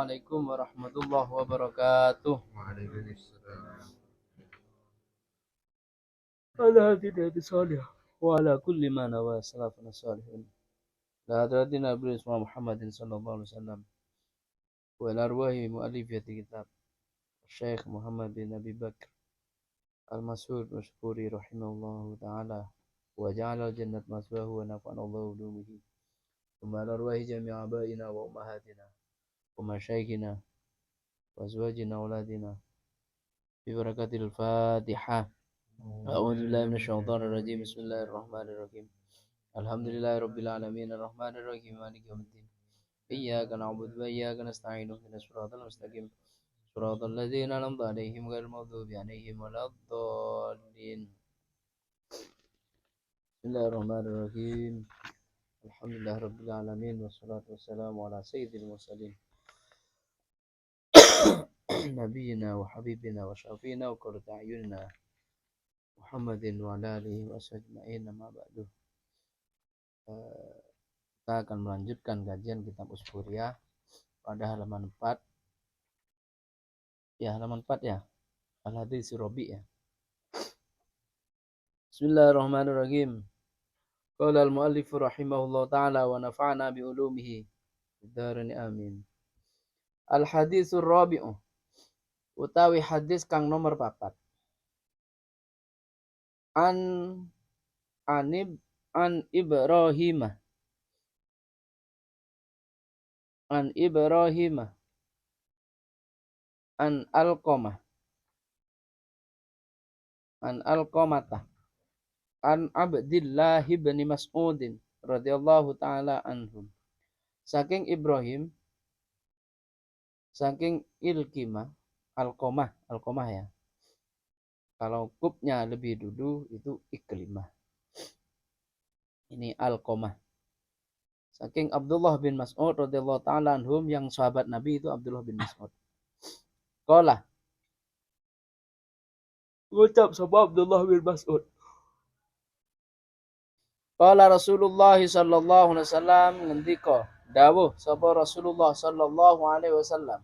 Assalamualaikum warahmatullahi wabarakatuh. Waalaikumsalam. Ala hadirin salih wa ala kulli ma nawa salafun salihin. La hadratina Nabi Muhammadin sallallahu alaihi wasallam wa ila arwahi muallifati kitab Syekh Muhammad bin Abi Bakr Al-Mas'ud Mashkuri rahimahullahu ta'ala wa ja'ala al-jannat maswahu wa nafa'ana Allahu bihi. Wa ala arwahi jami'a abaina wa ummahatina wa masyayikhina wa azwajina wa auladina bi barakatil Fatihah. أعوذ بالله من الشيطان الرجيم بسم الله الرحمن الرحيم الحمد لله رب العالمين الرحمن الرحيم مالك يوم الدين إياك نعبد وإياك نستعين اهدنا الصراط المستقيم صراط الذين أنعمت عليهم غير المغضوب عليهم ولا الضالين بسم الله الرحمن الرحيم الحمد لله رب العالمين والصلاة والسلام على سيد المرسلين نبينا وحبيبنا وشفينا وقرة أعيننا Muhammadin wa alihi wasajma'in amma ba'du. Kita akan melanjutkan kajian kitab Usburiyah pada halaman 4. Ya, halaman 4 ya. Al-Hadits Rabi' ya. Bismillahirrahmanirrahim. Qala al-muallif rahimahullah ta'ala wa nafa'na bi ulumihi bidarini amin. Al-Hadits Rabi'u utawi hadis kang nomor 4. An Ibrahim an Alqamah an Abdillah bin Mas'udin radhiyallahu taala anhum. Saking Ibrahim, saking Ilkimah, Alqamah ya. Kalau kubnya lebih dulu itu Iklimah. Ini Alqamah. Saking Abdullah bin Mas'ud radhiyallahu taala anhum, yang sahabat Nabi itu Abdullah bin Mas'ud. Qala, ucap sapa Abdullah bin Mas'ud. Qala Rasulullah sallallahu alaihi wasallam, ngendika dawuh sapa Rasulullah sallallahu alaihi wasallam.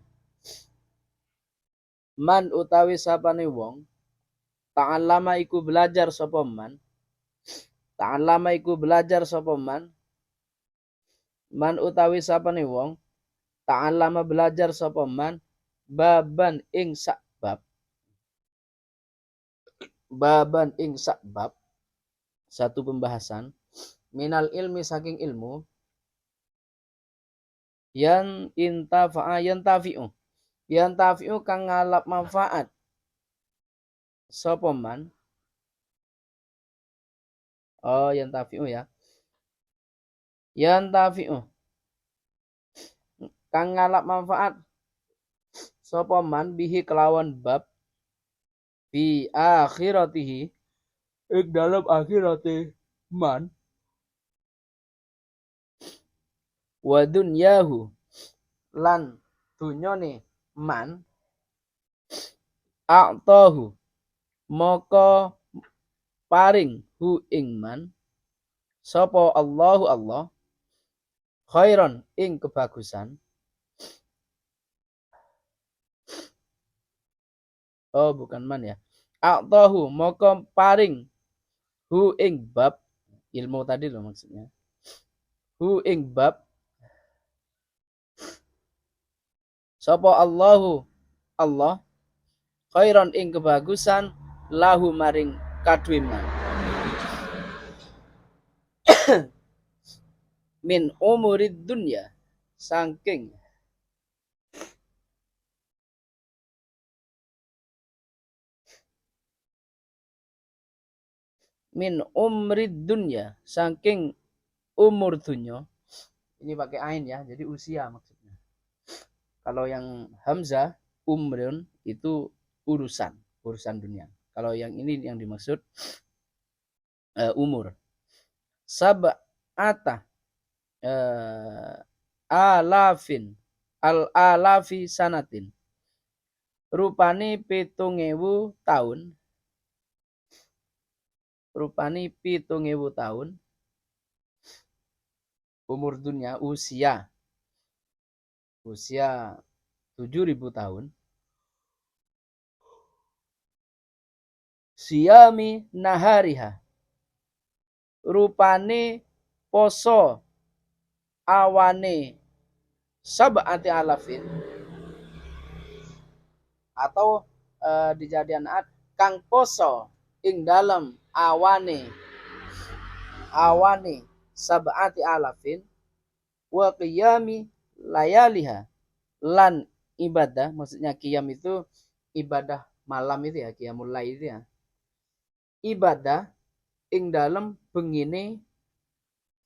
Man utawi sapane wong ta'allama iku belajar sapa man. Ta'allama iku belajar sapa man. Man utawi sapane wong ta'allama belajar sapa man baban ing sak bab. Baban ing sak bab, satu pembahasan minal ilmi saking ilmu yan tafi'u kang ngalap manfaat sapa man. Oh, yan tafi'u ya. Yan tafi'u kang ngalap manfaat sapa man bihi kelawan bab fi akhiratihi ing dalam akhirate man wa dunyahu lan dunyane man a'tahu maka paring hu ing man sapa Allahu Allah khairan ing kebagusan. Oh, bukan man ya. A'tahu maka paring hu ing bab ilmu tadi loh maksudnya. Hu ing bab sapa Allahu Allah khairan ing kebagusan lahu maring kadue man. Min umurid dunya saking min umrid dunya saking umur dunya. Ini pakai ain ya, jadi usia maksudnya. Kalau yang hamzah umrun itu urusan dunia. Kalau yang ini yang dimaksud umur. Sab'ata alafin al-alafi sanatin. Rupani 7.000 tahun. Rupani 7.000 tahun. Umur dunia, usia 7.000 tahun. Siyami nahariha, rupane poso awane sab'ati alafin, atau dijadian kang poso ing dalam awane sab'ati alafin wa qiyami layaliha, lan ibadah, maksudnya qiyam itu ibadah malam itu ya, qiyamul lail itu ya, ibadah ing dalam bengine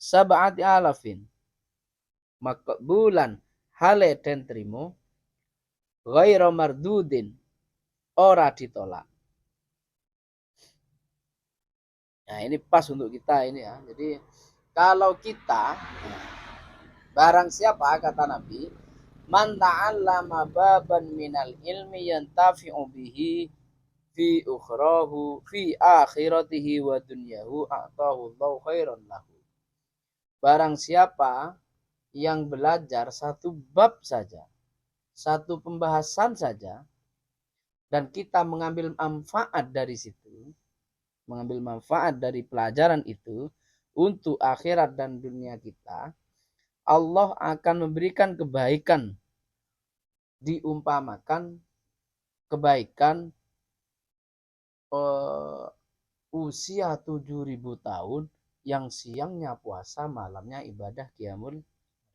sab'ati alafin makbulan hale den trimo ghairu mardudin, ora ditolak. Nah, ini pas untuk kita ini ya. Jadi kalau kita, barang siapa kata Nabi, man ta'allama baban minal ilmi yantafi'u bihi fi ukhrahu fi akhiratihi wa dunyahu a'tahu Allahu khairan lahu. Barang siapa yang belajar satu bab saja, satu pembahasan saja, dan kita mengambil manfaat dari situ, mengambil manfaat dari pelajaran itu untuk akhirat dan dunia kita, Allah akan memberikan kebaikan, diumpamakan kebaikan usia 7.000 tahun yang siangnya puasa, malamnya ibadah qiyamul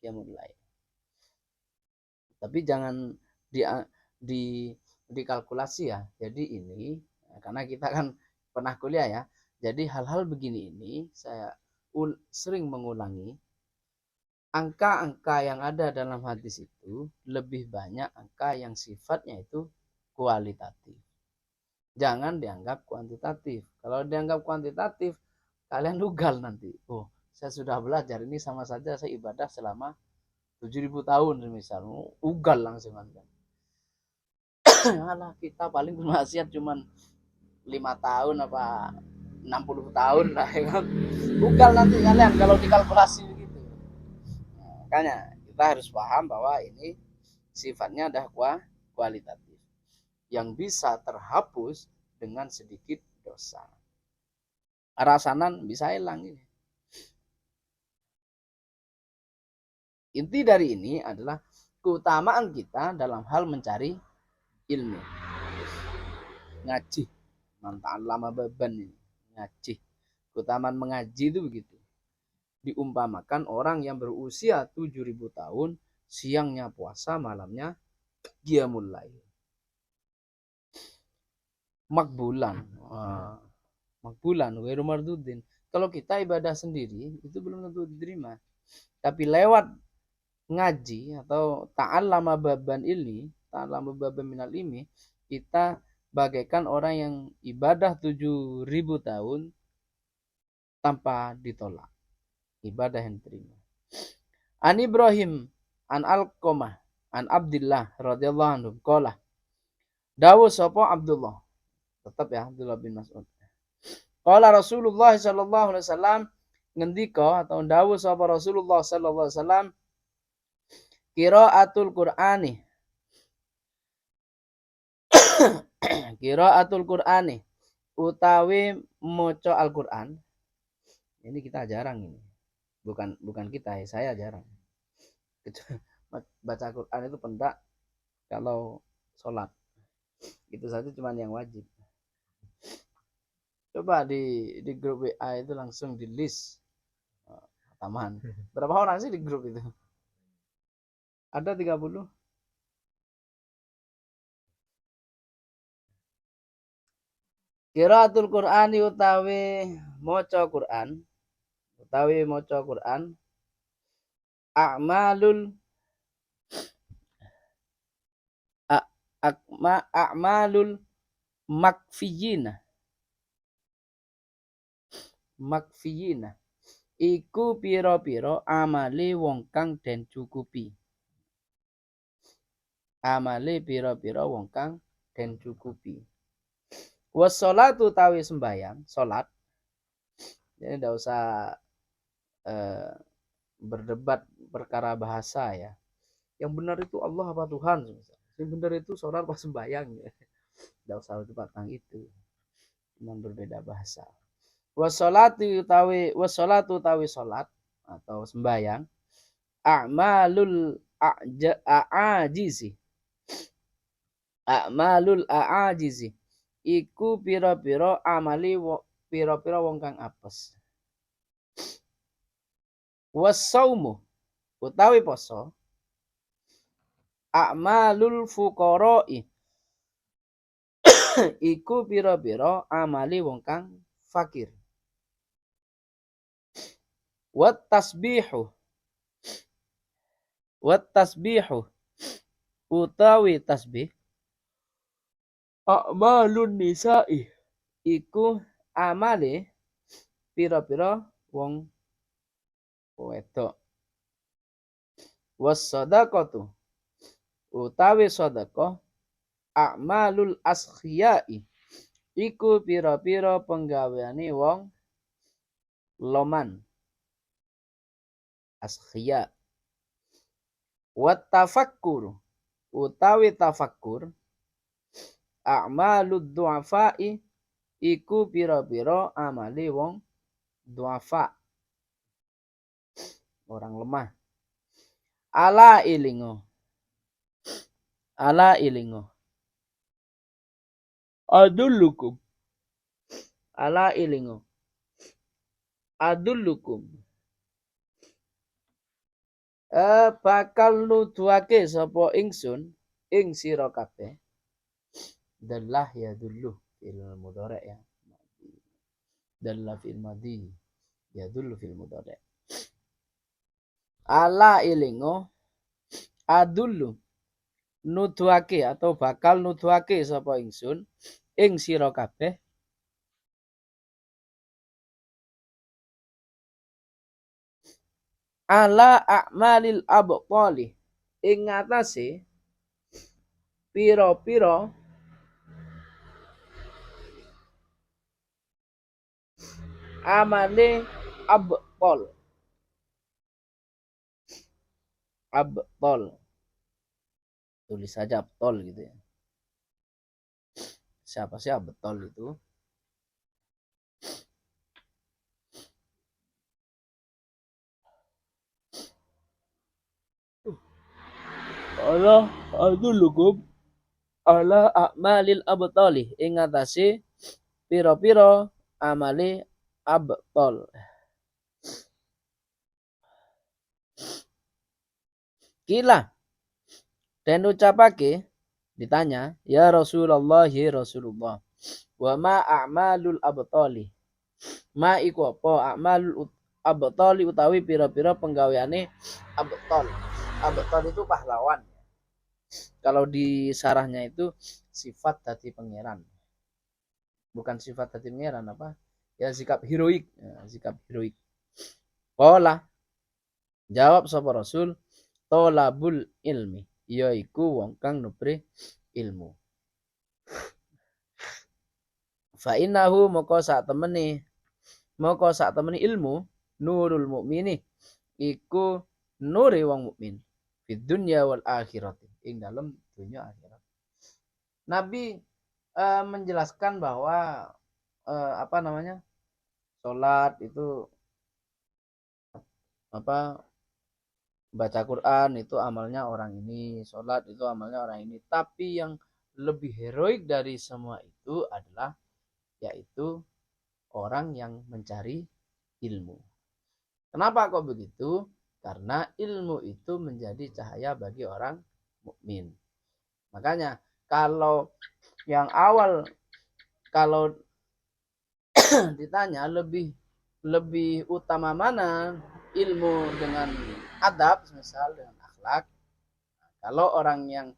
lail. Tapi jangan dikalkulasi ya. Jadi ini karena kita kan pernah kuliah ya. Jadi hal-hal begini ini saya sering mengulangi. Angka-angka yang ada dalam hadis itu lebih banyak angka yang sifatnya itu kualitatif. Jangan dianggap kuantitatif. Kalau dianggap kuantitatif, kalian ugal nanti. Oh, saya sudah belajar ini sama saja saya ibadah selama 7.000 tahun misal. Ugal langsung Anda. Alah, kita paling bermaksiat cuman 5 tahun apa 60 tahun lah ya kan. Ugal nanti kalian kalau dikalkulasi begitu. Makanya kita harus paham bahwa ini sifatnya adalah kualitatif yang bisa terhapus dengan sedikit dosa. Rasanan bisa hilang ini. Inti dari ini adalah keutamaan kita dalam hal mencari ilmu. Ngaji. Mantaan lama beban ini. Ngaji. Keutamaan mengaji itu begitu. Diumpamakan orang yang berusia 7.000 tahun, siangnya puasa, malamnya qiyamul lail. Makbulan. Makbulan, ghairu mardudin. Kalau kita ibadah sendiri, itu belum tentu diterima. Tapi lewat ngaji atau ta'allama baban ilmi, ta'allama baban minal ilmi, kita bagaikan orang yang ibadah 7.000 tahun tanpa ditolak. Ibadah yang diterima. An Ibrahim an Alqamah an Abdillah radhiyallahu anhu qala, dawu sapa Abdullah, tetap ya Abdullah bin Mas'ud. Qala Rasulullah sallallahu alaihi wasallam, ngendika atau dawu sapa Rasulullah sallallahu alaihi wasallam, qiraatul Qur'ani qiraatul Qur'ani utawi maca Al-Qur'an. Ini kita jarang ini. Bukan kita ya, saya jarang. Baca Al-Qur'an itu pendak kalau sholat. Itu saja cuma yang wajib. Coba di grup WA itu langsung di list taman. Berapa orang sih di grup itu? Ada 30? Qiraatul Qur'ani utawi maca Qur'an, a'malul makfiyina iku pira-pira amale wong kang den cukupi. Amale pira-pira wong kang den cukupi. Wassalatu tawi sembahyang, salat. Jadi tidak usah berdebat perkara bahasa ya. Yang benar itu Allah apa Tuhan? Yang benar itu sholat pas sembahyang ya. Tidak usah tentang itu. Cuman berbeda bahasa. Wassalatu utawi sholat atau sembahyang. A'malul a'ajizi. A'malul a'ajizi. Iku pira-pira amali pira-pira wong kang apes. Wasaumu utawi poso. A'malul fuqara'i. Iku pira-pira amali wong kang fakir. Wat tasbihu utawi tasbih. A'malun nisa'i. Iku amale pira-pira wong wedok. Was sadaqatu utawi sedekah. A'malul askhiyai. Iku pira-pira penggaweane wong loman. Askhiya. Wat tafakkur utawi tafakkur. A'malud du'afa'i. Iku pira-pira amali wong du'afa. Orang lemah. Ala ilingo. Adullukum. Ala ilingo. Adullukum. Bakal nuduhake sapa ingsun ing sira kabeh. Dallah ya dullu fil mudhari' ya. Dalla fil madhi ya dullu fil mudhari'. Ala ilingo. Adullu nuduhake atau bakal nuduhake sapa ingsun ing sira kabeh ala a'malil abqali ing ngatasé pira-pira amale abqal. Tulis saja abtol gitu ya. Siapa sih abtol itu? Allah adulukum ala a'malil abtali ing ngatasé pira-pira amale abtol. Kila dan ucapake ditanya, ya Rasulullah, ya Rasulullah. Wa ma a'malul abtali. Ma iku apa a'malul abtali utawi pira-pira penggaweane abtal. Abtal itu pahlawan. Kalau di sarahnya itu sifat dadi pangeran. Bukan sifat dadi pangeran apa? Ya sikap heroik, sikap heroik. Qala jawab sapa Rasul, tolabul ilmi. Yaiku wong kang nubre ilmu. Fa innahu moko sak temene ilmu nurul mukmini iku nure wong mukmin fid dunya wal akhirat ing dalam dunia akhirat. Nabi menjelaskan bahwa salat itu baca Quran itu amalnya orang ini, salat itu amalnya orang ini. Tapi yang lebih heroik dari semua itu adalah yaitu orang yang mencari ilmu. Kenapa kok begitu? Karena ilmu itu menjadi cahaya bagi orang mukmin. Makanya kalau yang awal kalau ditanya lebih utama mana ilmu dengan adab, misal dengan akhlak. Kalau orang yang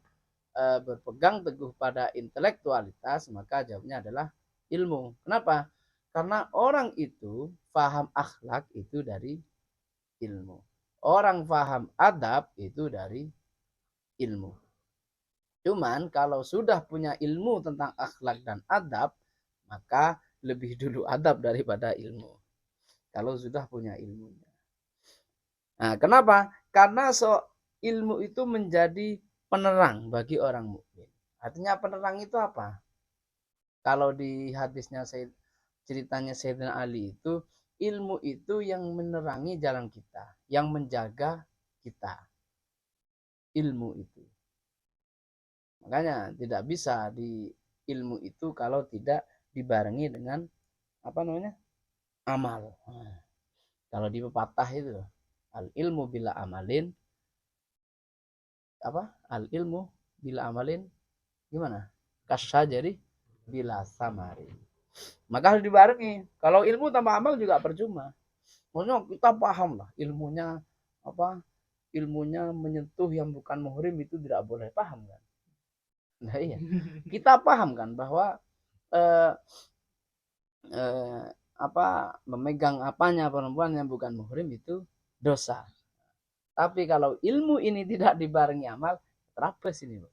berpegang teguh pada intelektualitas, maka jawabnya adalah ilmu. Kenapa? Karena orang itu paham akhlak itu dari ilmu. Orang paham adab itu dari ilmu. Cuman kalau sudah punya ilmu tentang akhlak dan adab, maka lebih dulu adab daripada ilmu. Kalau sudah punya ilmunya. Nah, kenapa? Karena ilmu itu menjadi penerang bagi orang mukmin. Artinya penerang itu apa? Kalau di hadisnya ceritanya Sayyidina Ali itu, ilmu itu yang menerangi jalan kita, yang menjaga kita. Ilmu itu. Makanya tidak bisa di ilmu itu kalau tidak dibarengi dengan apa namanya? Amal. Nah, kalau di pepatah itu al ilmu bila amalin apa? Al ilmu bila amalin gimana? Kasyajari bila samari. Maka harus dibarengi. Kalau ilmu tanpa amal juga percuma. Maksudnya kita paham lah ilmunya apa? Ilmunya menyentuh yang bukan muhrim itu tidak boleh, paham kan? Nah iya, kita paham kan bahwa eh, apa memegang apanya perempuan yang bukan muhrim itu dosa. Tapi kalau ilmu ini tidak dibarengi amal, terapes ini, Bro.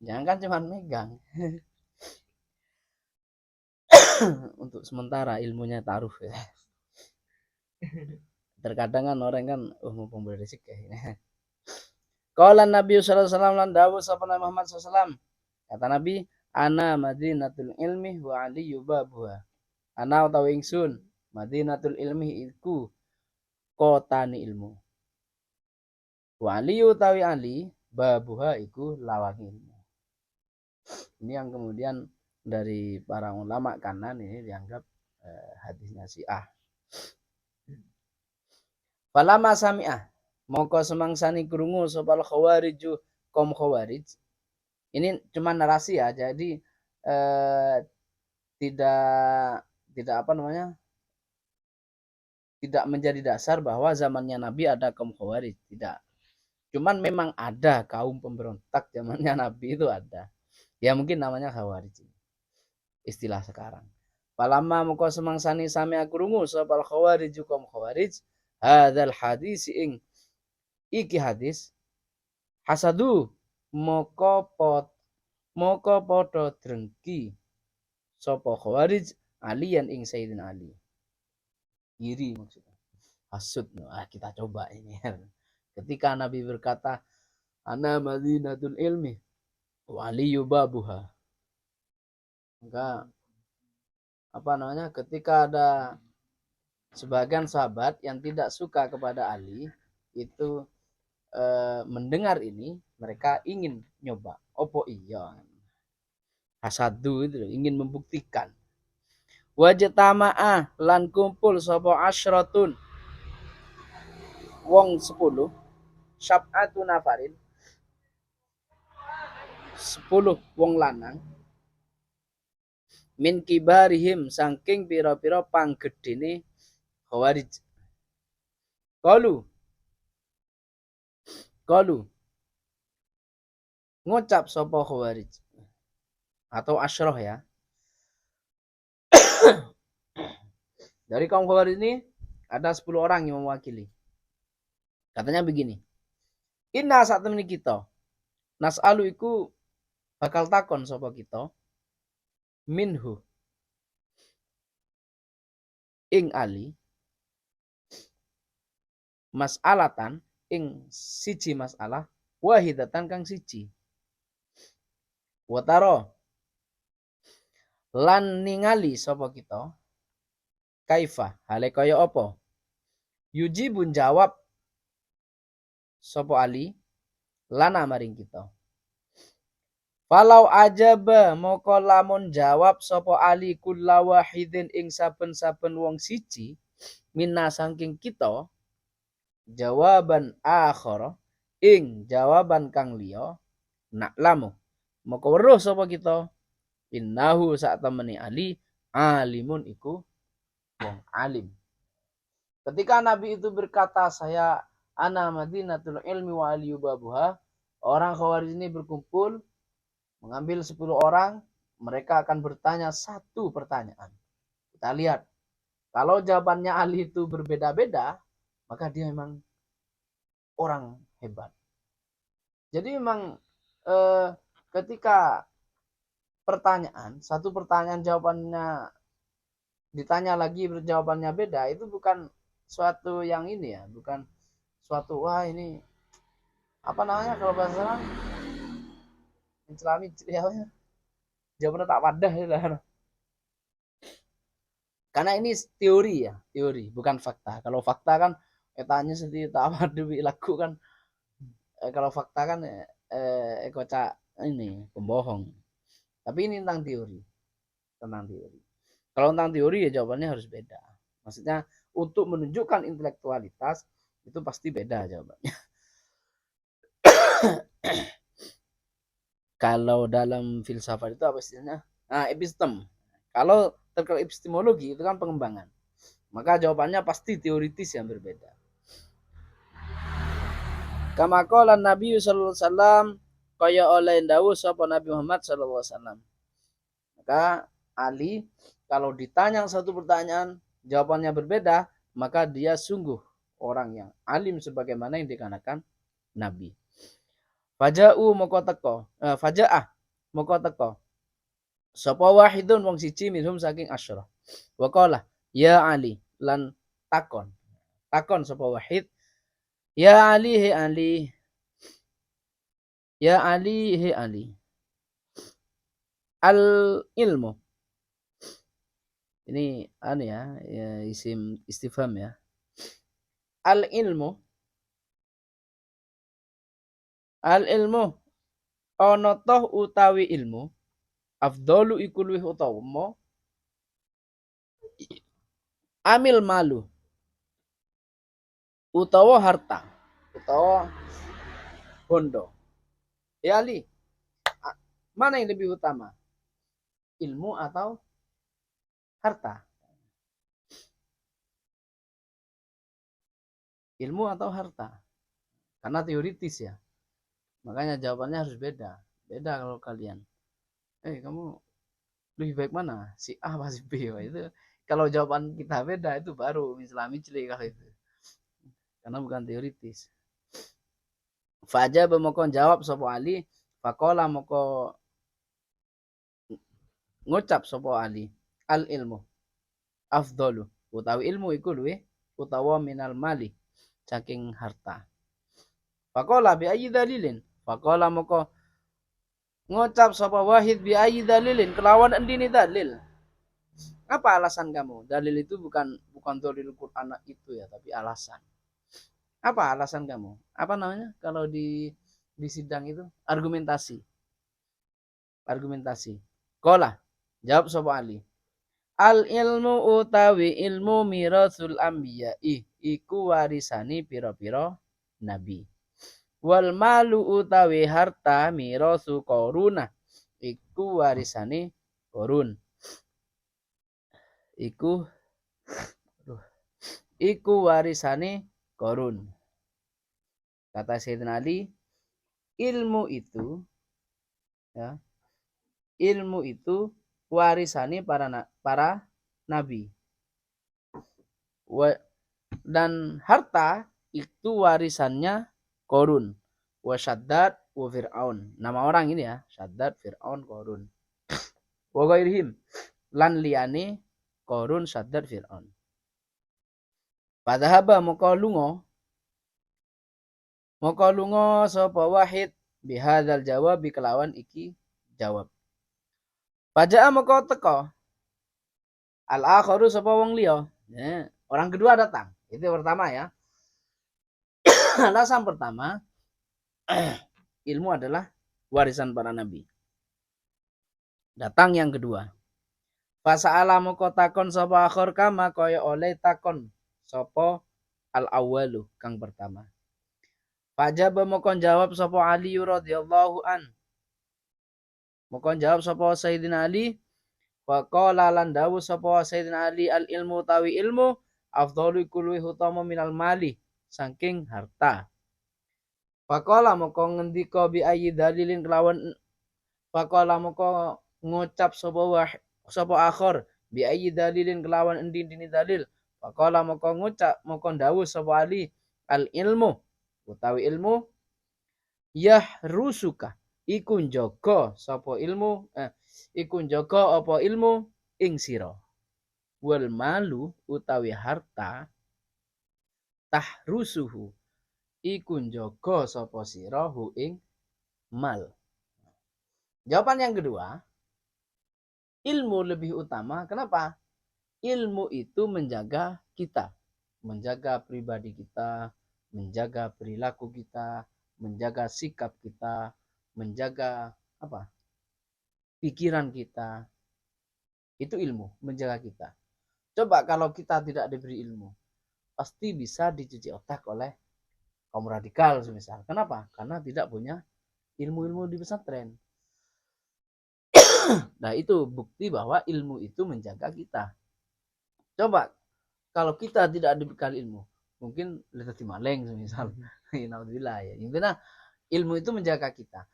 Jangan kan cuma megang. Untuk sementara ilmunya taruh ya. Terkadang kan orang kan mumpung berisik ya. Qala Nabi sallallahu alaihi wasallam lan dawuh sapa Nabi Muhammad sallallahu alaihi wasallam. Kata Nabi, ana madinatul ilmi wa ali yubabuha. Ana utawi ingsun madinatul ilmi iku kotane ilmu. Wa ali utawi ali babuha iku lawangi ilmu. Ini yang kemudian dari para ulama kanan ini dianggap hadisnya Syiah. Falama sami'ah mongko semangsani krungu sopal khawariju kaum khawarij. Ini cuma narasi ya, jadi tidak apa namanya, tidak menjadi dasar bahwa zamannya Nabi ada kaum khawarij, tidak. Cuman memang ada kaum pemberontak zamannya Nabi itu ada. Ya mungkin namanya khawarij. Istilah sekarang. Palama mongko semangsani sami krungu sopal khawariju kaum khawarij hadzal hadis ing iki hadis hasadu moko podo drengki sapa khawarij alian ing Sayyidina Ali. Iri maksudnya. Hasud. Kita coba ini. Ketika Nabi berkata ana madinatul ilmi wa aliyu babuha. Maka apa namanya? Ketika ada sebagian sahabat yang tidak suka kepada Ali itu mendengar ini, mereka ingin nyoba. Opo iya. Hasadu itu ingin membuktikan. Wajtama'ah lan kumpul sapa asyratun wong 10 sab'atu nafarin 10 wong lanang min kibarihim saking pira-pira panggedene khawarij. Qalu ngucap sapa khawarij atau asyroh ya. Dari kaum khawarij ini ada 10 orang yang mewakili. Katanya begini. Inna saat temen kita. Nas'alu iku bakal takon sapa kita. Minhu. Ing Ali. Mas'alatan. Ing siji masalah. Wahidatan kang siji. Wataro. Lan ningali sapa kita. Kaifa. Hale kaya apa. Yujibun jawab sapa Ali. Lana maring kita. Falau ajaba moko lamun jawab sapa Ali kulla wahidin ing saben-saben wong siji minna saking kita jawaban akhara ing jawaban kang liya naklamu moko weruh sapa kita innahu sak temeni Ali alimun iku wong alim. Ketika Nabi itu berkata saya ana madinatul ilmi wa aliyu babuha, orang Khawarij ini berkumpul mengambil 10 orang, mereka akan bertanya satu pertanyaan. Kita lihat, kalau jawabannya Ali itu berbeda-beda, maka dia memang orang hebat. Jadi memang ketika satu pertanyaan jawabannya ditanya lagi jawabannya beda, itu bukan suatu yang ini ya, bukan suatu wah ini apa namanya kalau bahasa sekarang mencelami ya, jawabannya tak wadah ya lah. Karena ini teori ya, teori bukan fakta. Kalau fakta kan tanya sendiri tak wadah laku kan. Kalau fakta kan kocak ini pembohong. Tapi ini tentang teori, tentang teori. Kalau tentang teori ya jawabannya harus beda. Maksudnya untuk menunjukkan intelektualitas itu pasti beda jawabannya. Kalau dalam filsafat itu apa istilahnya? Nah, epistem. Kalau terkait epistemologi itu kan pengembangan. Maka jawabannya pasti teoritis yang berbeda. Kama qala Nabi sallallahu alaihi wasallam kaya oleh dawuh sapa Nabi Muhammad sallallahu alaihi wasallam. Maka Ali kalau ditanya satu pertanyaan jawabannya berbeda, maka dia sungguh orang yang alim sebagaimana yang dikatakan Nabi. Faja'u moko teko, faja'ah moko teko. Sapa wahidun wong siji minhum saking asyra. Wa qala ya Ali lan takon. Takon sapa wahid, ya Ali he Ali. Ya Ali he Ali. Al ilmu. Ini anu ya isim istifham ya. Al ilmu. Al ilmu ana toh utawi ilmu afdalu iku luwih utama amil malu utawa harta utawa bondo. Ya Ali, mana yang lebih utama? Ilmu atau harta? Ilmu atau harta? Karena teoritis ya. Makanya jawabannya harus beda. Beda kalau kalian. Kamu lebih baik mana? Si A apa si B? Itu kalau jawaban kita beda itu baru Islami cili kalau itu. Karena bukan teoritis. Faja bemokon jawab sopo Ali. Fakola moko ngucap sopo Ali. Al ilmu. Afdolu. Utawi ilmu iku luwih utawa minal mali. Saking harta. Fakola bi ayi dalilin. Fakola moko ngucap sopo wahid bi ayi dalilin. Kelawan endini dalil. Apa alasan kamu? Dalil itu bukan dalil Quran itu ya, tapi alasan. Apa alasan kamu? Apa namanya? Kalau di sidang itu argumentasi. Argumentasi. Kola, jawab sapa Ali. Al ilmu utawi ilmu mirasul anbiya'i iku warisani pira-pira nabi. Wal malu utawi harta mirasu Qaruna iku warisani Qarun. Iku warisane Qarun. Kata Sayyidina Ali, ilmu itu ya, ilmu itu warisane para nabi. Dan harta itu warisannya Qarun. Wa Syaddad wa Fir'aun. Nama orang ini ya, Syaddad, Fir'aun, Qarun. Wa ghairihim lan liyane Qarun, Syaddad, Fir'aun. Padahaba moko lunga sapa wahid bihadzal jawab kelawan iki jawab. Paja'a moko teko al akharu sapa wong liya. Orang kedua datang. Itu pertama ya. Alasan pertama ilmu adalah warisan para nabi. Datang yang kedua. Fasa'ala moko takon sapa akhir kama kaya oleh takon sapa al awwalu kang pertama. Fajaba moko jawab sapa Ali radhiyallahu an. Moko jawab sapa Sayyidina Ali. Wa qala lan dawu sapa Sayyidina Ali al ilmu tawi ilmu afdalu kulli utama minal mali saking harta. Faqala moko ngendika bi ayyi dalilin kelawan faqala moko ngucap sapa akhir bi ayyi dalilin kelawan endi-endi dalil. Faqala moko ngucap moko dawu sapa Ali al ilmu utawi ilmu yahrusuka iku njaga sapa ilmu iku njaga apa ilmu ing sira. Wal malu utawi harta tahrusuhu iku njaga sapa sira hu ing mal. Jawaban yang kedua, ilmu lebih utama. Kenapa? Ilmu itu menjaga kita, menjaga pribadi kita, menjaga perilaku kita, menjaga sikap kita, menjaga apa? Pikiran kita. Itu ilmu, menjaga kita. Coba kalau kita tidak diberi ilmu, pasti bisa dicuci otak oleh kaum radikal semisal. Kenapa? Karena tidak punya ilmu-ilmu di pesantren. Nah, itu bukti bahwa ilmu itu menjaga kita. Coba kalau kita tidak dibekali ilmu, mungkin letih maling semisal. Alhamdulillah ya. Intinya ilmu itu menjaga kita.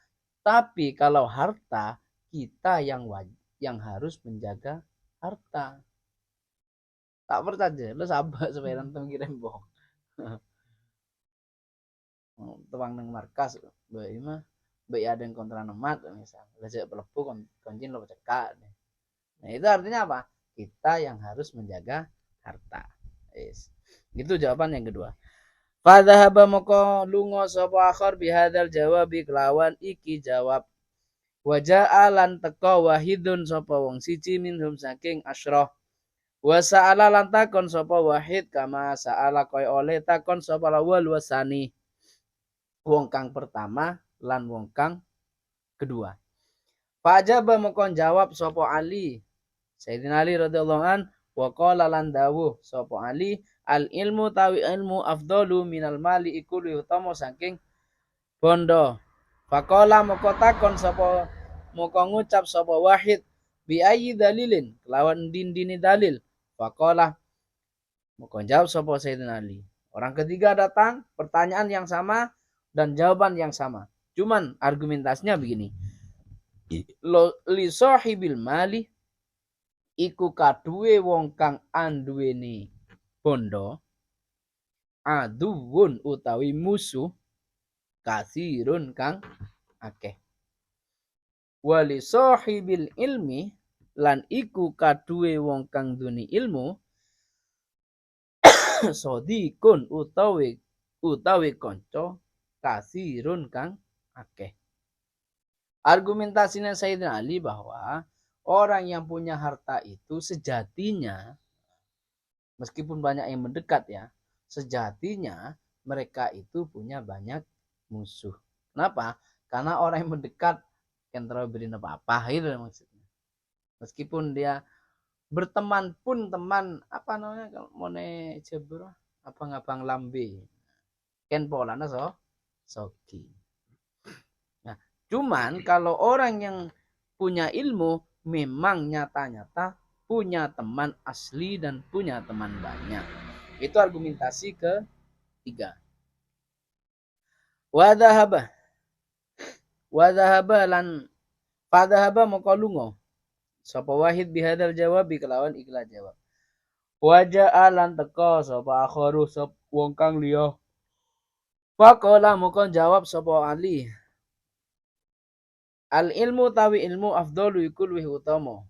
Tapi kalau harta, kita yang harus menjaga harta. Tak percaya, lo sabar supaya nonton kirim bohong. Tuang nang markas, bae mah bae ada yang kontra nemat misal. Lejek pelepu koncin lo cekak. Nah, itu artinya apa? Kita yang harus menjaga harta. Yes. Itu jawaban yang kedua. Fadhahaba moko lunga sapa akhir bihadzal jawabi kelawan iki jawab. Waja'a lan teka wahidun sapa wong siji minhum saking asyrah. Wa sa'ala lan takon sapa wahid kama sa'ala kaya oleh takon sapa lawal wasani. Wong kang pertama lan wong kang kedua. Fajaba moko jawab sapa Ali. Sayyidina Ali radhiyallahu an wa qala lan dawuh sapa Ali al ilmu tawi ilmu afdalu minal mali iku luwih utama saking bondo. Faqala moko takon sapa moko ngucap sapa wahid bi ayyi dalilin kelawan dindini dalil. Faqala moko jawab sapa Sayyidina Ali. Orang ketiga datang, pertanyaan yang sama dan jawaban yang sama. Cuman argumentasinya begini. Li sahibil mali iku kaduwe wong kang anduweni bondo aduwun utawi musuh kasirun kang akeh. Wali sahibil ilmi lan iku kaduwe wong kang duweni ilmu sodikun utawi kanca kasirun kang akeh. Argumentasinya Sayyidina Ali bahwa orang yang punya harta itu sejatinya, meskipun banyak yang mendekat ya, sejatinya mereka itu punya banyak musuh. Kenapa? Karena orang yang mendekat kan terlalu beri apa-apa itu maksudnya. Meskipun dia berteman pun teman apa namanya kalau mau jebur apa ngabang lambe ken polana soki. Nah, cuman kalau orang yang punya ilmu memang nyata-nyata punya teman asli dan punya teman banyak. Itu argumentasi ketiga. Wadahaba lan fadhahaba moko lunga sapa wahid bihadal jawab kelawan ikhlas jawab. Waja'a lan teka sapa akharu sapa wong kang liya. Faqala moko jawab sapa Ali. Al ilmu tawi ilmu afdalu iku luwih utama.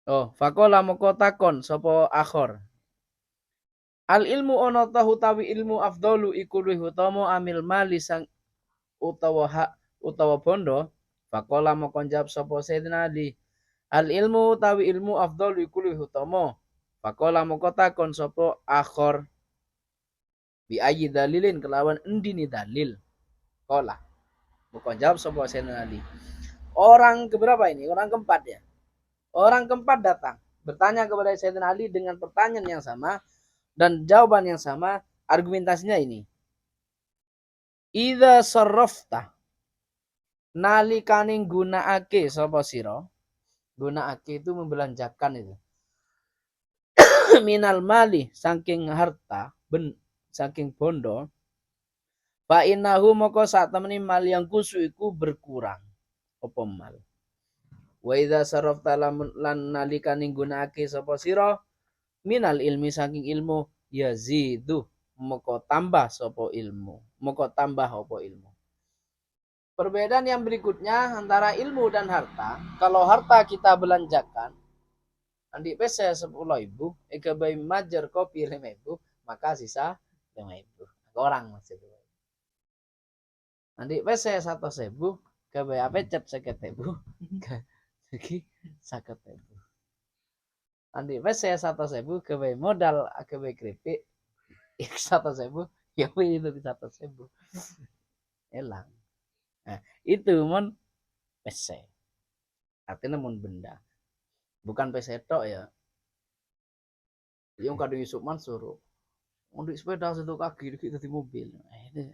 Oh, faqala moko takon sapa akhir. Al ilmu ana tahu tawi ilmu afdalu iku luwih utama amil mali sang utawa hak utawa bondo. Faqala moko jawab sapa Sayyidina Ali. Al ilmu tawi ilmu afdalu iku luwih utama. Faqala moko takon sapa akhir. Bi ayyi dalilin kelawan endini dalil. Qala. Moko jawab sapa Sayyidina Ali. Orang keberapa ini? Orang keempat ya. Orang keempat datang bertanya kepada Sayyidina Ali dengan pertanyaan yang sama dan jawaban yang sama. Argumentasinya ini. Idza sarrafta nalikane gunakake sapa sira. Gunakake itu membelanjakan itu. Minal mali saking harta, saking bondo. Fa innahu moko sak temeni mal yang kusu iku berkurang. Apa mal? Wa idza sarrafta lan nalikane gunakake sapa sira minal ilmi saking ilmu yazidu moko tambah sapa ilmu. Moko tambah apa ilmu. Perbedaan yang berikutnya antara ilmu dan harta. Kalau harta kita belanjakan, nanti pesa 10.000, eka bayi majer kopi 5.000, maka sisa 5.000. orang maksudnya. Nanti wes saya 100.000 gawe apecet 50.000 lagi 50.000. Nanti wes saya 100.000 gawe modal gawe keripik 100.000 ya itu 100.000 elang. Nah, itu mon PC. Artinya mon benda. Bukan PC tok ya. Yang kadang Yusuf Mansur untuk sepeda satu kaki kita di mobil. Itu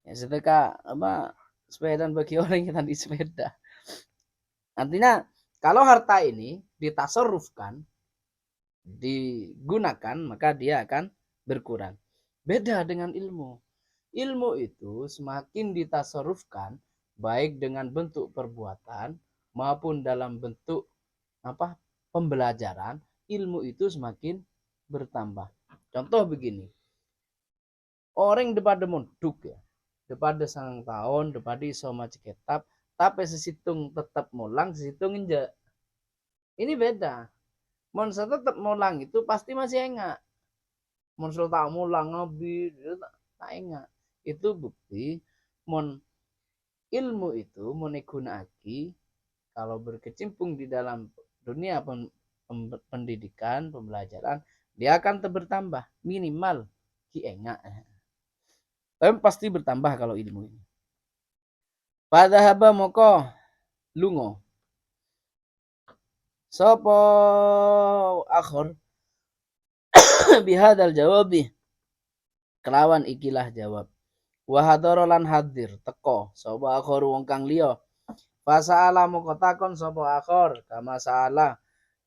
ya sedekah apa sepeda bagi orang yang tadi sepeda. Artinya kalau harta ini ditasarrufkan, digunakan, maka dia akan berkurang. Beda dengan ilmu. Ilmu itu semakin ditasarrufkan baik dengan bentuk perbuatan maupun dalam bentuk apa pembelajaran, ilmu itu semakin bertambah. Contoh begini. Orang daripada monduk ya, daripada sang tahun, daripada iso maca kitab, tapi sesitung tetap mulang, sesitung injak. Ini beda. Mon tetap mulang itu pasti masih enggak. Mon tak mulang ngobi, tak enggak. Itu bukti mon ilmu itu mon gunaki kalau berkecimpung di dalam dunia pendidikan, pembelajaran, dia akan bertambah minimal ki enggak. Tapi pasti bertambah kalau ilmu ini. Padahaba moko lungo. Sopo akhir bihadal jawabi kelawan ikilah jawab. Wahadoro lan hadir teko sopo akhir wong kang liya. Fasa'ala moko takon sopo akhir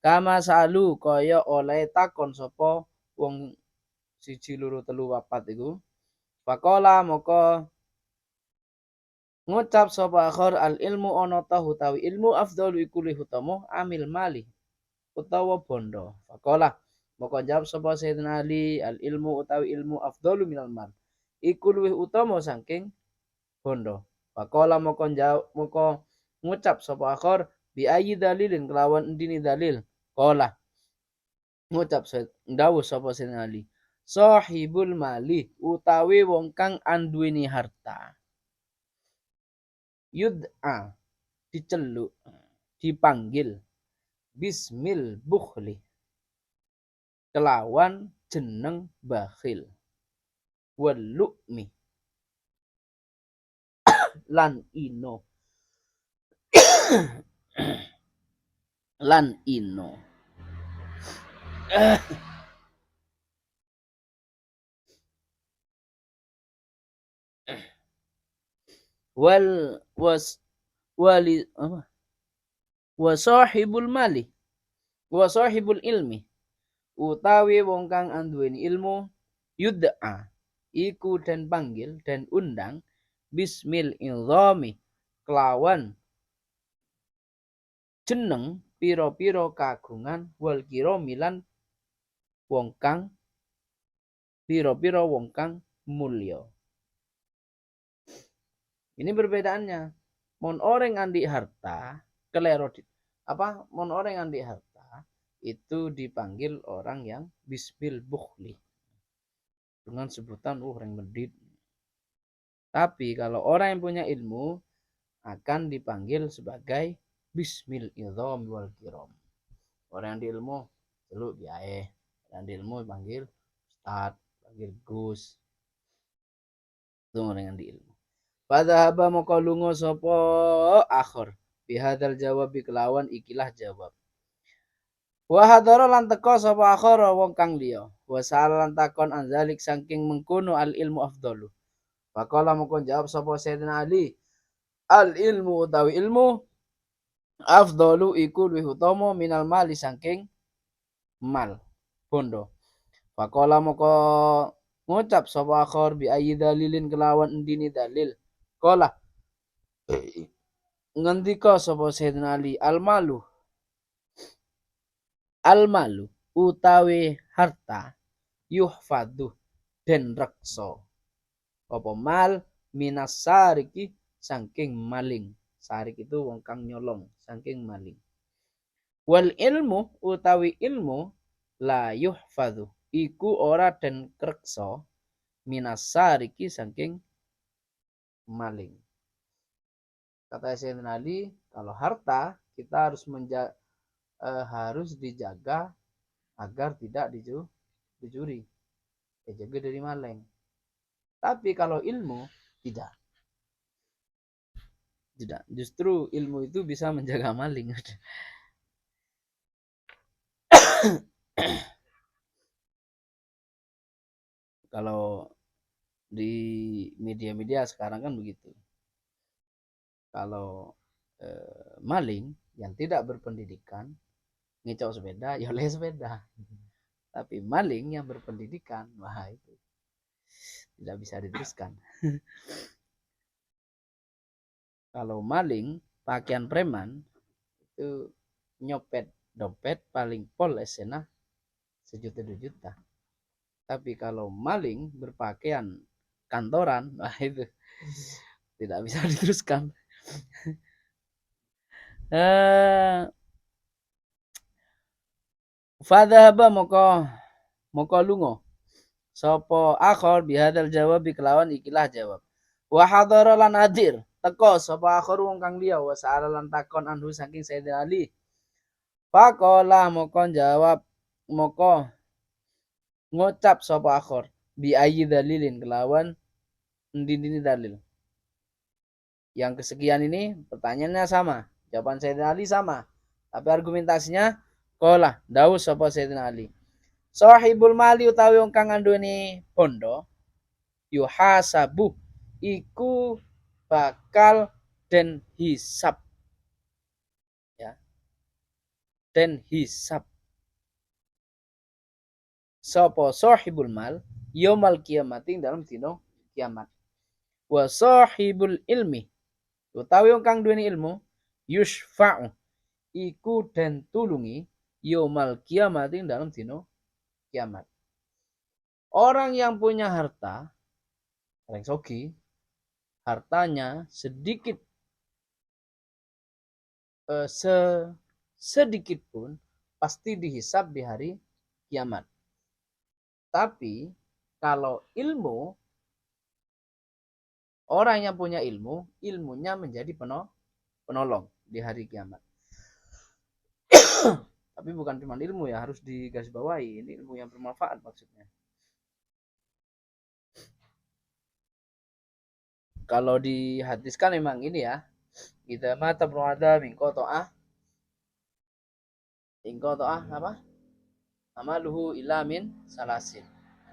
kama salu kaya oleh takon sopo wong 1 2 3 4 iku. Faqala moko ngucap sapa akhir al ilmu ana ta utawi ilmu afdalu iku luwih utama amil mali utawa bondo. Faqala moko jawab sapa Sayyidina Ali al ilmu utawi ilmu afdalu minal mal iku luwih utama saking bondo. Faqala moko ngucap sapa akhir bi ayyi dalilin kelawan endini dalil. Qala ngucap ndawuh sapa Sayyidina Ali sahibul mali utawi wong kang anduweni harta yud'a diceluk dipanggil bismil bukhli kelawan jeneng bakhil wal lu'mi lan ino lan ino wal was wali apa wa sahibul mali wa sahibul ilmi utawi wong kang anduweni ilmu yud'a iku den panggil dan undang bismil izami kelawan jeneng piro-piro kagungan wal kiramilan wong kang piro-piro wong kang mulya. Ini perbedaannya. Mon orang andi harta kelero mon orang andi harta itu dipanggil orang yang bismil bukhli dengan sebutan orang medit. Tapi kalau orang yang punya ilmu akan dipanggil sebagai bismil izam wal kiram. Orang yang di ilmu celuk biae, orang di ilmu panggil ustad, panggil gus. Itu orang yang di ilmu. Padahaba moko lunga sapa akhir bihadal jawab kelawan ikilah jawab. Wa hadara lan teka sapa akhir wong kang liya. Wa salan takon anzalik saking mengkono al ilmu afdalu. Faqala moko jawab sapa Sayyidina Ali al ilmu utawi ilmu afdalu iku luwih utama minal mali saking mal bondo. Faqala moko ngucap sapa akhir bi ayyi dalilin kelawan endini dalil. Qala ngendika sapa Sayyidina Ali al malu utawi harta yuhfadu den reksa apa mal minas sariki saking maling. Sarik itu wong kang nyolong saking maling. Wal ilmu utawi ilmu la yuhfadu iku ora den reksa minasariki saking maling. Kata Sayyidina Ali, kalau harta kita harus dijaga agar tidak dicuri, dijaga dari maling. Tapi kalau ilmu tidak. Justru ilmu itu bisa menjaga maling. Kalau di media-media sekarang kan begitu. Kalau maling yang tidak berpendidikan ngecok sepeda, ya oleh sepeda. Tapi maling yang berpendidikan, wah itu tidak bisa diteruskan. Kalau maling pakaian preman itu nyopet dompet paling pol esena 1 juta 2 juta. Tapi kalau maling berpakaian kantoran, wah itu tidak bisa diteruskan. Fadhaba moko lungo sapa akhir bihadal jawab kelawan ikilah jawab. Wa hadara lan hadir teko sapa akhir wong kang liya wa sa'ala lan takon anhu saking Sayyidina Ali. Faqala moko jawab moko ngucap sapa akhir bi ayyi dalilin kelawan endi dalil. Yang kesekian ini pertanyaannya sama, jawaban Sayyidina Ali sama, tapi argumentasinya qala dawuh sapa Sayyidina Ali. Sahibul mali utawi wong kang nganduni bondo yuhasabu iku bakal den hisab, ya, den hisab sapa sahibul mal yaumal kiamati dalam dino kiamat. Wa sahibul ilmi utawi wong kang duweni ilmu yushfa'u iku den tulungi yaumal kiamati dalam dino kiamat. Orang yang punya harta, orang sogi, hartanya sedikit sedikit pun pasti dihisab di hari kiamat. Tapi kalau ilmu, orang yang punya ilmu, ilmunya menjadi penolong di hari kiamat. Tapi bukan cuma ilmu ya, harus digarisbawahi. Ini ilmu yang bermanfaat maksudnya. Kalau dihadiskan memang ini ya, kita mata berada mingko to'ah apa? Amaluhu ilamin salasin.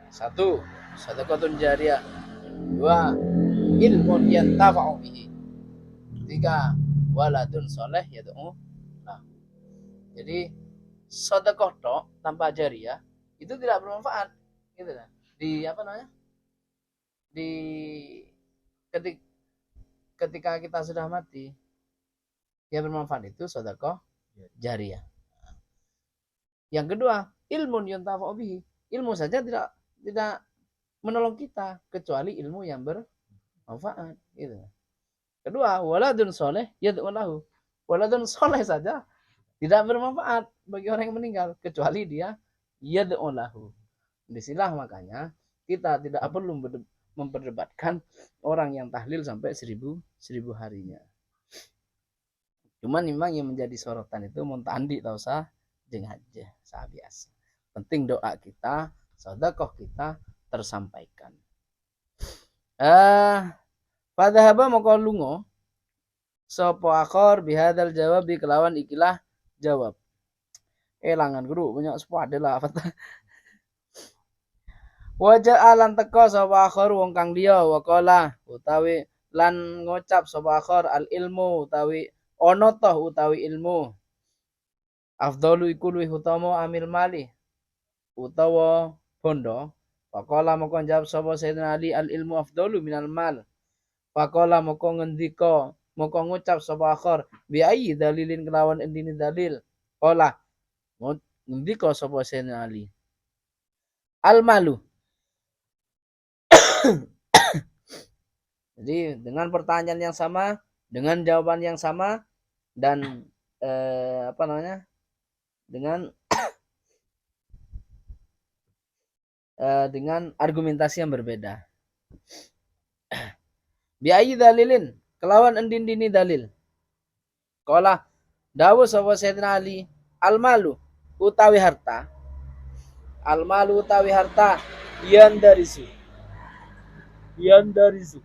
1, sadaqatun jariyah. 2, ilmun yantafa'u bihi. 3, waladun soleh yad'u. Nah, jadi sedekah tok tanpa jariyah itu tidak bermanfaat, gitu kan? Di apa namanya? Di ketika kita sudah mati, yang bermanfaat itu sedekah jariyah. Yang kedua, ilmun yuntafa'u bihi. Ilmu saja tidak menolong kita kecuali ilmu yang bermanfaat, gitu. Kedua, waladun soleh yad'u lahu. Waladun soleh saja tidak bermanfaat bagi orang yang meninggal kecuali dia yad'u lahu. Disinilah makanya kita tidak perlu memperdebatkan orang yang tahlil sampai 1000 harinya. Cuman memang yang menjadi sorotan itu muntandi tak usah jeng aja biasa. Penting doa kita, sedekah kita tersampaikan. Padahaba moko lungo sapa akhir bihadal jawab kelawan ikilah jawab. Langan guru banyak sepade lah apa. Wajah alan teko sapa akhir wong kang liya waqala utawi lan ngucap sapa akhir al ilmu utawi ana toh utawi ilmu afdalu iku luwih utama amil mali utawa bondo. Faqala moko jawab sapa Sayyidina Ali al ilmu afdalu minal mal. Faqala moko ngendika moko ngucap sapa akhir bi ayyi dalilin kelawan endine dalil. Qala ngendika sapa Sayyidina Ali al malu. Jadi dengan pertanyaan yang sama, dengan jawaban yang sama, dan dengan dengan argumentasi yang berbeda. Biayi dalilin, kelawan endin-dini dalil. Qala dawu sapa Sayyidina Ali, almalu utawi harta. Almalu utawi harta yandarisu. Yandarisu.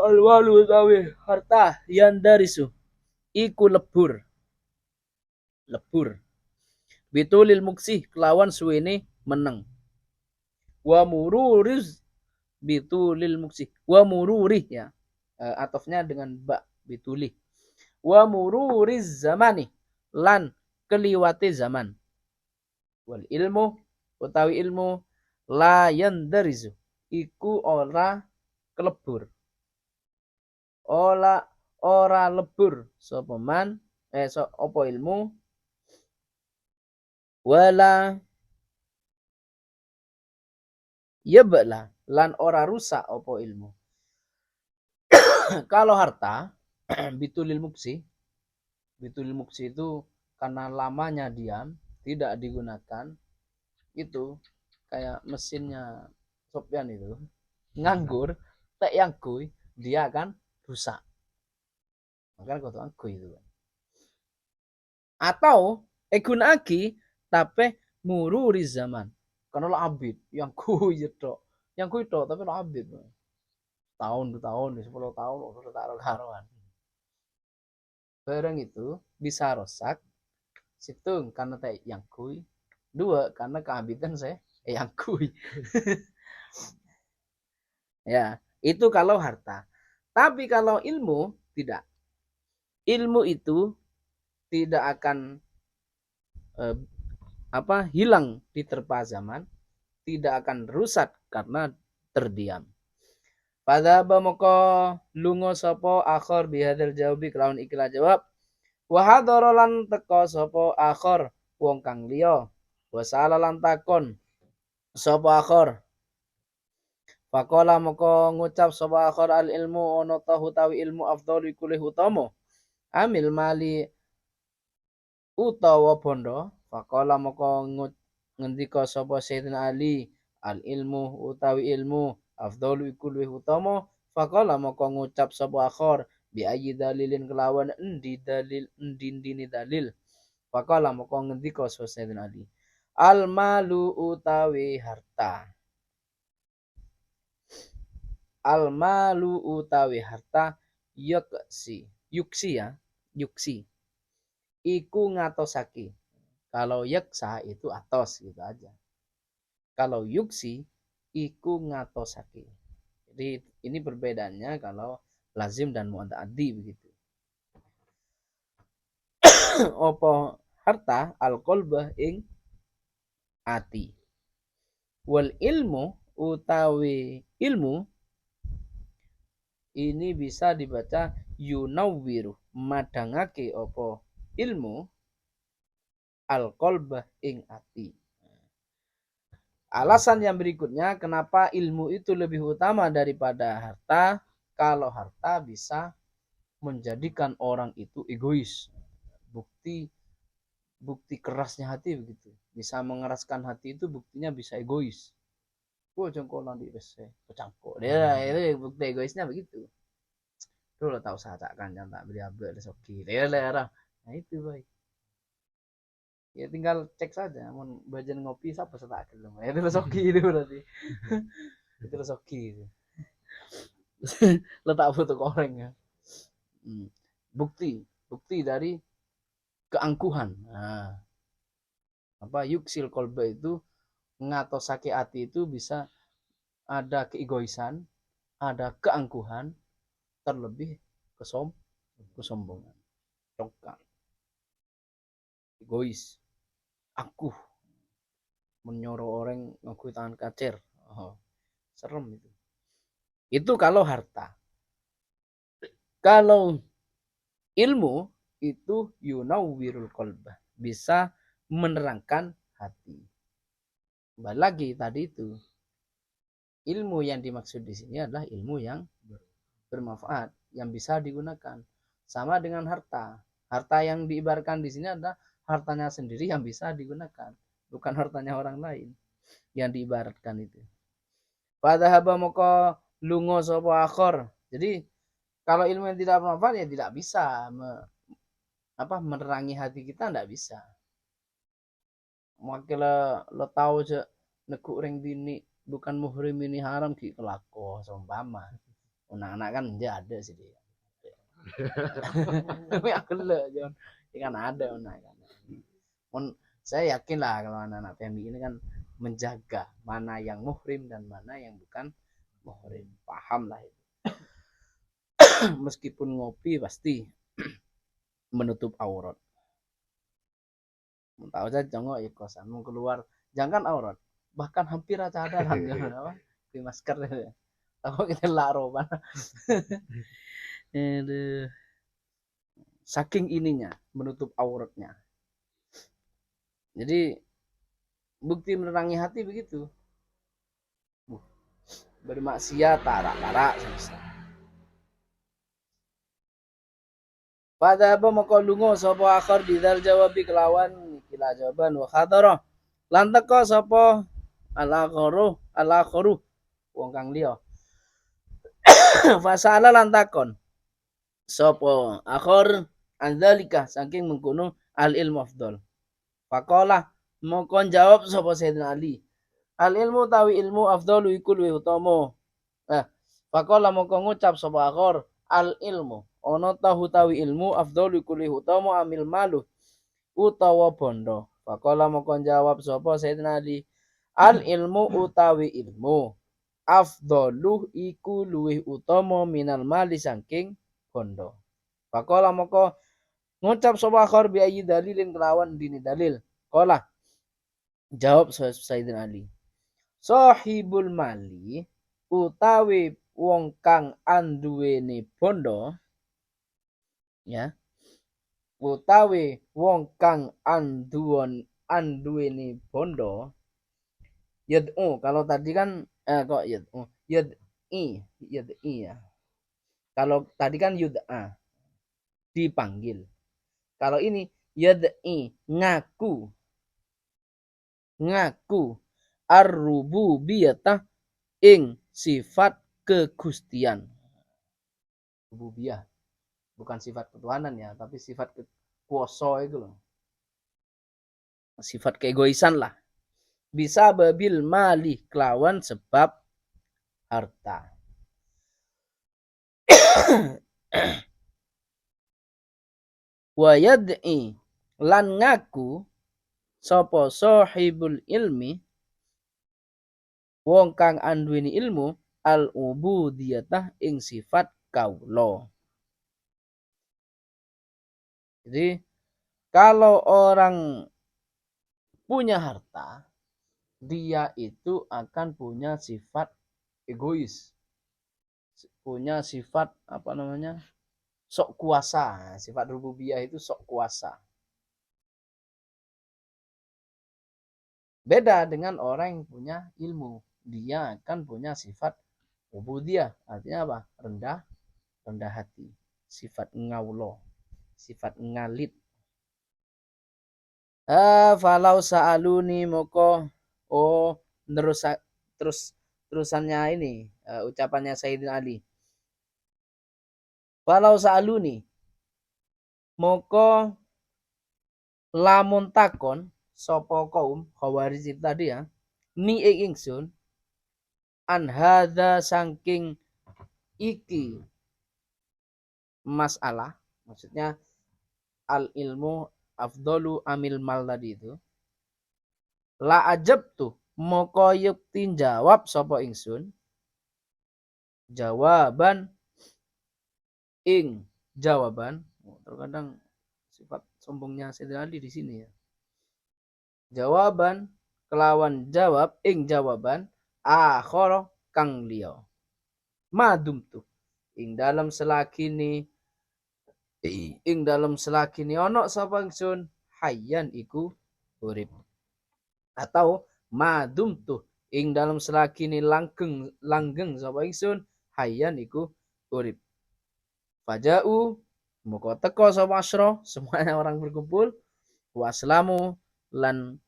Almalu utawi harta yandarisu. Iku lebur. Lebur. Bitulil muksih kelawan suwene meneng. Wa mururiz bitulil muksih. Wa mururih ya. Atofnya dengan ba bitulih. Wa mururiz zamani lan keliwate zaman. Wal ilmu utawi ilmu la yandarizu iku ora kelebur. Ora lebur sapa man apa ilmu wala yabla lan ora rusak apa ilmu. Kalau harta bitulil muksi itu karena lamanya diam tidak digunakan, itu kayak mesinnya Sopyan itu nganggur tak yang kui dia akan rusak, makanya kau angkui itu. Atau egunagi tapi mururi zaman karena lo abid yang kui itu tapi lo abid tahun 2 tahun 10 tahun udah taruh karuan barang itu bisa rusak situng karena tak yang kui, dua karena kehabisan saya yang kui. Ya itu kalau harta, tapi kalau ilmu tidak. Ilmu itu tidak akan hilang di terpa zaman, tidak akan rusak karena terdiam. Pada moko lungo sopo akhor bihadil jawabi kelawan ikilah jawab. Wahadoro lan teko sopo akhor wong kang liya. Wasala lan takon sopo akhor. Fakola moko ngucap sopo akhor al ilmu ono tahu tawi ilmu afdhali kulih utama. Amil mali utawa bondo. Fakola moko ngendika sapa Sayyidina Ali al ilmu utawi ilmu afdhalu iku luwih utama. Fakola moko ngucap sapa akhor bi ayyi dalilin kelawan endini dalil. Fakola moko ngendika sapa Sayyidina Ali al malu utawi harta. Al malu utawi harta yuksi iku ngatosake. Kalau yaksa itu atos gitu aja. Kalau yuksi iku ngatosake. Jadi ini perbedaannya kalau lazim dan mu'addi begitu. Opo harta al-qalbah ing ati. Wal ilmu utawi ilmu ini bisa dibaca yunawwiru madangake opo ilmu al-qalbah ing ati. Alasan yang berikutnya kenapa ilmu itu lebih utama daripada harta, kalau harta bisa menjadikan orang itu egois. Bukti kerasnya hati begitu. Bisa mengeraskan hati itu buktinya bisa egois. Jengkolan di rese, kecangkok. Dia itu bukti egoisnya begitu. Dulu tahu saja kan yang tak beli abel soki. Nah itu baik. Ya tinggal cek saja mau bajan ngopi siapa setak gelem itu resoki itu berarti. Itu resoki itu. Letak foto koreng ya. Bukti dari keangkuhan. Nah, yuksil kolba itu ngatosake ati itu bisa ada keegoisan, ada keangkuhan, terlebih kesombongan, congkak, egois, angkuh, menyuruh orang ngakui tangan kacer. Serem itu. Itu kalau harta. Kalau ilmu itu yunawwirul qalbah, bisa menerangkan hati. Kembali lagi tadi itu. Ilmu yang dimaksud di sini adalah ilmu yang bermanfaat, yang bisa digunakan. Sama dengan harta. Harta yang diibaratkan di sini adalah hartanya sendiri yang bisa digunakan, bukan hartanya orang lain. yang diibaratkan itu. Fadhahaba moko lungo sapa akhir. Jadi kalau ilmu yang tidak bermanfaat ya tidak bisa menerangi hati kita, tidak bisa. Makanya lo tahu aja nekuk ring dini bukan muhrim ini haram ki kelako seumpama. Anak-anak kan ada sih dia. Tapi aku le John, kan ada anak kan. Saya yakin lah kalau anak-anak PMI ini kan menjaga mana yang muhrim dan mana yang bukan muhrim. Paham lah itu. Meskipun ngopi pasti menutup aurat. Tahu saja jongok ya kosan mau keluar jangan aurat bahkan hampir aja ada kan apa di masker ya. Tahu kita laro mana. Saking ininya menutup auratnya. Jadi bukti menerangi hati begitu. Bermaksiat tarak selesai. Pada apa maka lungo sapa akhir bidal jawabi kelawan kila jawaban wa khadara. Lan teka sapa al-akharu wong kang liya. Fasala lan takon sapa akhir andzalika saking mengkono al ilmu afdal. Faqala moko jawab sapa Sayyidina Ali. Al ilmu tawi ilmu afdalu iku luwih utama. Faqala moko ngucap sapa akhir al ilmu ana tahu tawi ilmu afdalu iku luwih utama amil malu utawa bondo. Faqala moko jawab sapa Sayyidina Ali al ilmu utawi ilmu afdalu iku luwih utama minal mali saking bondo. Faqala moko ngucap sapa akhir bi ayyi dalilin kelawan dini dalil. Qala jawab Sayyidina Ali. Sahibul mali utawi wong kang anduweni bondo ya utawi wong kang anduweni bondo yad'u kalau tadi kan kok yad'i ya kalau tadi kan yud'a dipanggil kalau ini yad'i ngaku ar-rububiyatah ing sifat kegustian. Rububiyah bukan sifat ketuhanan ya, tapi sifat kuoso itu loh. Sifat keegoisan lah. Bisa babil mali kelawan sebab harta. Wa yad'i lan ngaku sapa sahibul ilmi wong kang anduweni ilmu al ubudiyatah ing sifat kaula. Jadi kalau orang punya harta, dia itu akan punya sifat egois. Punya sifat sok kuasa. Sifat rububiyah itu sok kuasa. Beda dengan orang yang punya ilmu. Dia akan punya sifat ubudiyah. Artinya apa? Rendah hati. Sifat ngaulo. Sifat ngalit. Falau sa'aluni moko terusannya ini ucapannya Sayyidina Ali. Falau sa'aluni moko lamun takon sapa kaum Khawarij tadi ya ni ingsun an hadza saking iki masalah maksudnya al ilmu afdalu amil mal tadi itu la ajab tuh moko yukti jawab sapa ingsun jawaban ing jawaban terkadang sifat sombongnya Sayyidina Ali di sini ya jawaban kelawan jawab ing jawaban akhara kang liya madum tuh ing dalam selakini ana sapa ingsun hayyan iku urip atau madum tuh ing dalam selakini langgeng sapa ingsun hayyan iku urip faja'u moko teko sapa asyra semuanya orang berkumpul waslamu lan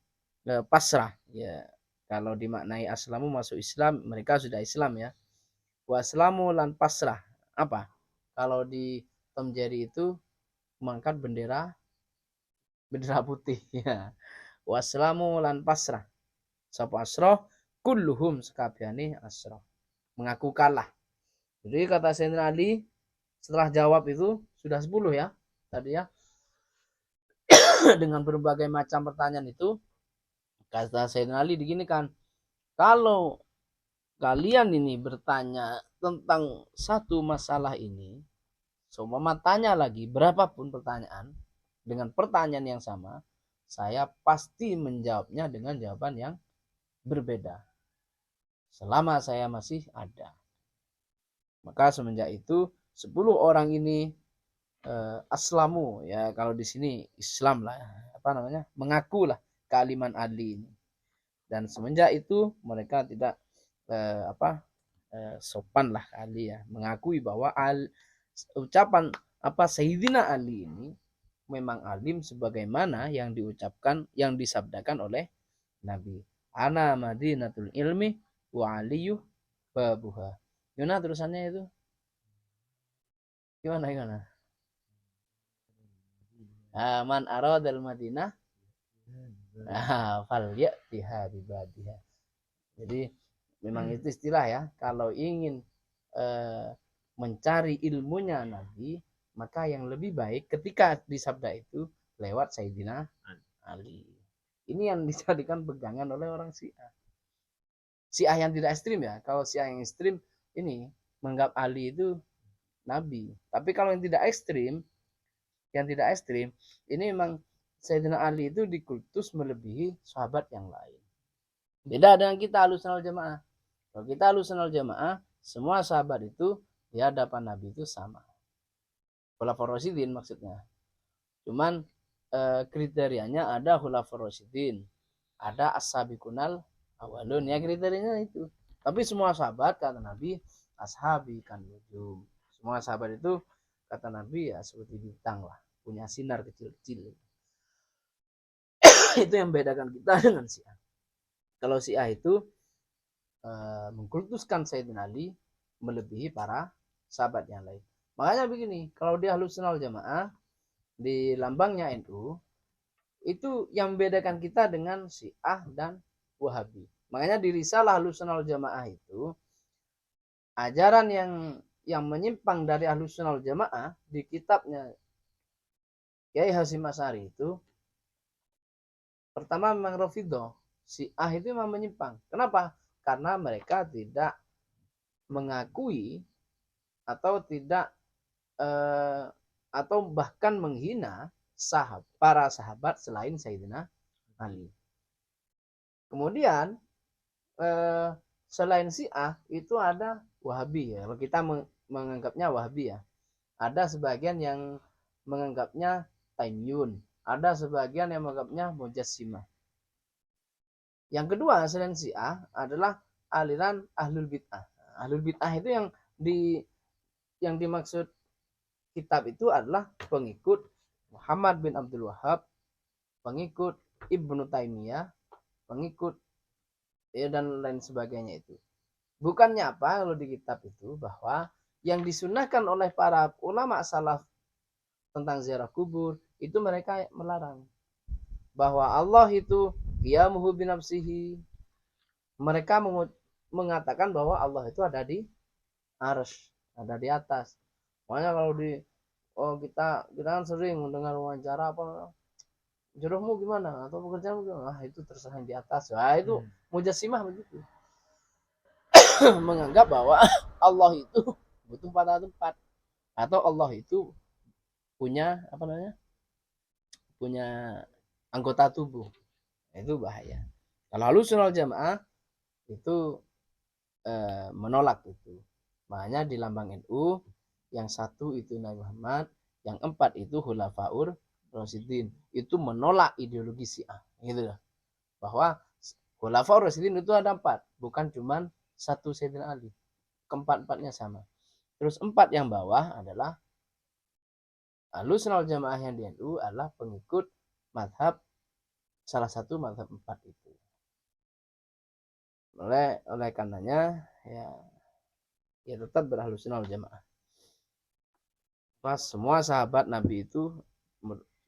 pasrah ya Kalau dimaknai aslamu masuk Islam, mereka sudah Islam ya. Waslamu lan pasrah. Apa? Kalau di Tom Jerry itu mengangkat bendera putih ya. Waslamu lan pasrah. Sapa asroh kulluhum sekabehane asroh. Mengaku kalah. Jadi kata Sayyidina Ali setelah jawab itu sudah 10 ya tadi ya. Dengan berbagai macam pertanyaan itu kata Sayyidina Ali diginikan, kalau kalian ini bertanya tentang satu masalah ini, seumpama tanya lagi berapapun pertanyaan dengan pertanyaan yang sama, saya pasti menjawabnya dengan jawaban yang berbeda selama saya masih ada. Maka semenjak itu 10 orang ini aslamu ya, kalau di sini Islam lah, apa namanya, mengaku lah kealiman Ali ini. Dan semenjak itu mereka tidak sopan lah Ali ya, mengakui bahwa ucapan apa Sayyidina Ali ini memang alim sebagaimana yang diucapkan, yang disabdakan oleh Nabi. Ana madinatul ilmi wa aliyu babuha. Gimana terusannya itu? Gimana? Man aradal Madinah fal ya'tiha bibadiha. Jadi memang itu istilah ya, kalau ingin mencari ilmunya Nabi, maka yang lebih baik ketika disabda itu lewat Sayyidina Ali. Ini yang dijadikan pegangan oleh orang Syiah. Syiah yang tidak ekstrim ya. Kalau Syiah yang ekstrim ini menganggap Ali itu Nabi. Tapi kalau yang tidak ekstrim, ini memang Sayyidina Ali itu dikultus melebihi sahabat yang lain. Beda dengan kita Ahlussunnah wal Jamaah. Kalau kita Ahlussunnah wal Jamaah, semua sahabat itu di hadapan Nabi itu sama. Khulafaur Rasyidin maksudnya. Cuman kriterianya ada Khulafaur Rasyidin, ada as-sabiqunal awalun ya, kriterianya itu. Tapi semua sahabat kata Nabi ashabi kan nujum. Semua sahabat itu kata Nabi ya seperti bintang lah, punya sinar kecil-kecil. Itu yang membedakan kita dengan Syiah. Kalau Syiah itu mengkultuskan Sayyidina Ali melebihi para sahabat yang lain. Makanya begini, kalau di Ahlussunnah wal Jamaah di lambangnya NU itu yang membedakan kita dengan Syiah dan Wahabi. Makanya di risalah Ahlussunnah wal Jamaah itu ajaran yang menyimpang dari Ahlussunnah wal Jamaah di kitabnya Kiai Hasyim Asy'ari itu pertama memang Rafidhah. Syiah itu memang menyimpang. Kenapa? Karena mereka tidak mengakui atau tidak atau bahkan menghina para sahabat selain Sayyidina Ali. Kemudian selain Syiah itu ada Wahabi ya. Kalau kita menganggapnya Wahabi ya. Ada sebagian yang menganggapnya Taimiyun, ada sebagian yang menganggapnya Mujassimah. Yang kedua selain Syiah adalah aliran Ahlul Bid'ah. Ahlul Bid'ah itu yang dimaksud kitab itu adalah pengikut Muhammad bin Abdul Wahhab, pengikut Ibnu Taimiyah, pengikut ya, dan lain sebagainya itu. Bukannya apa kalau di kitab itu bahwa yang disunahkan oleh para ulama salaf tentang ziarah kubur itu mereka melarang. Bahwa Allah itu qiyamuhu binafsihi. Mereka mengatakan bahwa Allah itu ada di arsy, ada di atas. Makanya kalau kita kan sering mendengar wawancara apa, jodohmu gimana atau pekerjaanmu gimana, itu terserah yang di atas. Nah, itu Mujassimah begitu. Menganggap bahwa Allah itu butuh pada tempat atau Allah itu punya punya anggota tubuh. Itu bahaya. Kalau Ahlussunnah wal Jamaah itu menolak itu. Makanya di lambang NU yang satu itu Nabi Muhammad, yang 4 itu Khulafaur Rasyidin. Itu menolak ideologi Syiah. Gitu loh. Bahwa Khulafaur Rasyidin itu ada 4, bukan cuma satu Sayyidina Ali. Keempat-empatnya sama. Terus 4 yang bawah adalah Ahlussunnah wal Jamaah yang di NU adalah pengikut madhab salah satu madhab 4 itu. oleh karenanya ya tetap berahlus sunnah wal jamaah. Pas semua sahabat Nabi itu,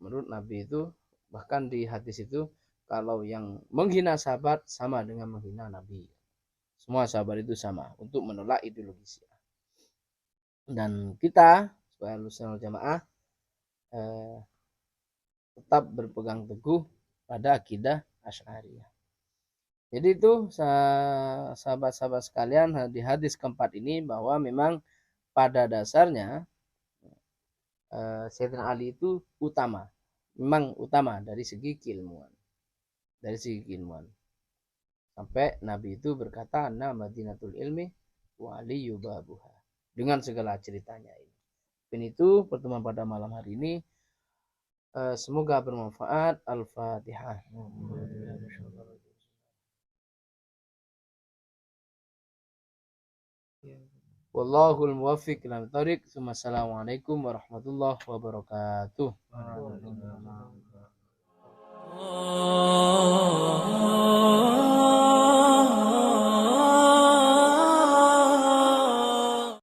menurut Nabi itu, bahkan di hadis itu, kalau yang menghina sahabat sama dengan menghina Nabi. Semua sahabat itu sama untuk menolak ideologi Syiah. Dan kita sebagai ahlus sunnah wal jamaah tetap berpegang teguh pada akidah Asy'ariyah. Jadi itu sahabat-sahabat sekalian, di hadis keempat ini bahwa memang pada dasarnya Sayyidina Ali itu utama. Memang utama dari segi keilmuan. Sampai Nabi itu berkata, "Anna Madinatul Ilmi wa Ali yubabuha." Dengan segala ceritanya ini. Dan itu pertemuan pada malam hari ini. Semoga bermanfaat. Al-Fatihah. Wallahul muwaffiq ila thoriq. Assalamualaikum warahmatullahi wabarakatuh.